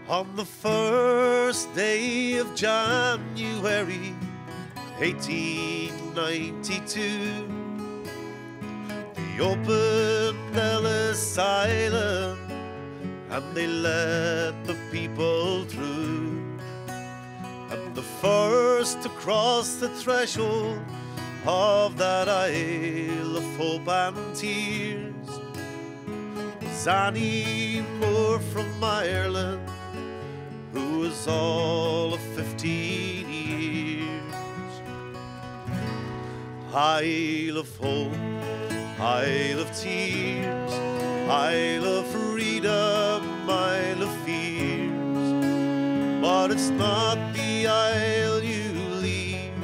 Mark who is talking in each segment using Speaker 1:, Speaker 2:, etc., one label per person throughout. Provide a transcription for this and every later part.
Speaker 1: On the first day of January 1892, they opened Ellis Island and they let the people through. And the first to cross the threshold of that Isle of Hope and Tears was Annie Moore from Ireland, who was all of 15 years. Isle of Hope, Isle of Tears, Isle of freedom, Isle of fears, but it's not the isle you leave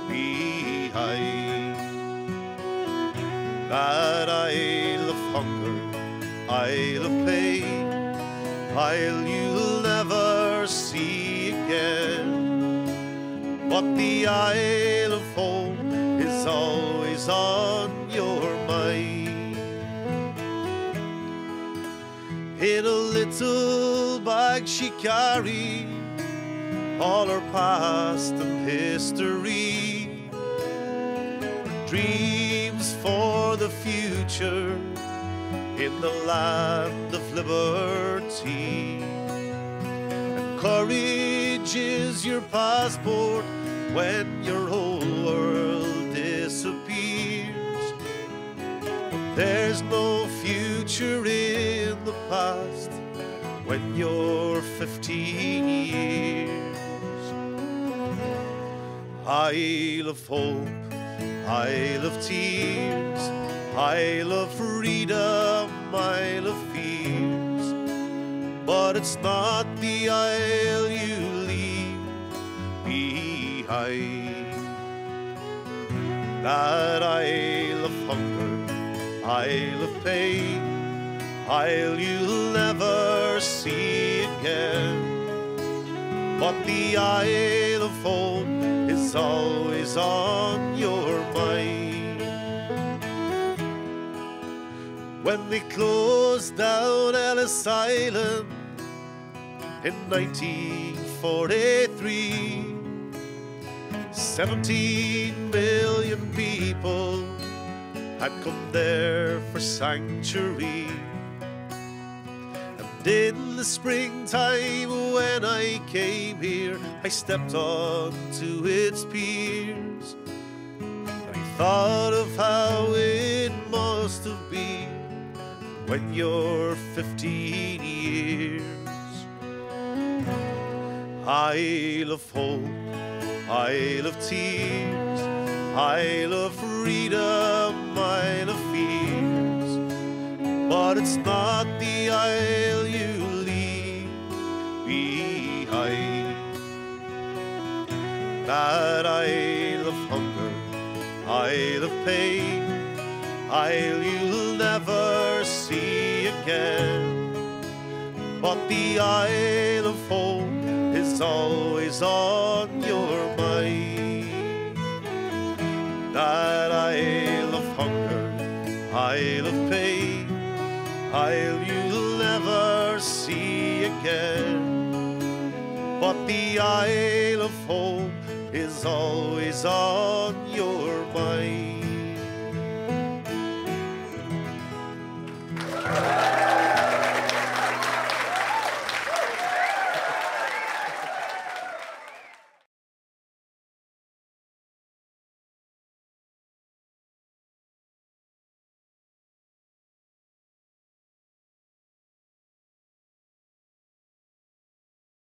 Speaker 1: behind. That Isle of hunger, Isle of pain, Isle you'll never see again, but the Isle of Hope is always on your mind. In a little bag she carried all her past and history, dreams for the future in the land of liberty. And courage is your passport when your whole world disappears. But there's no future in the past when you're 15 years. Isle of Hope, Isle of Tears, Isle of freedom, Isle of fears, but it's not the isle you leave behind. That Isle of hunger, Isle of pain, Isle you'll never see again, but the Isle of Hope is always on your mind. When they closed down Ellis Island in 1943, 17 million people had come there for sanctuary. And in the springtime when I came here, I stepped onto its piers. I thought of how it must have been when you're 15 years. Isle of Hope, Isle of Tears, Isle of freedom, Isle of fears, but it's not the isle you leave behind. That Isle of hunger, Isle of pain, Isle you'll never see again, but the Isle of Hope is always on your mind. That Isle of hunger, Isle of pain, Isle you'll never see again, but the Isle of Hope is always on your mind.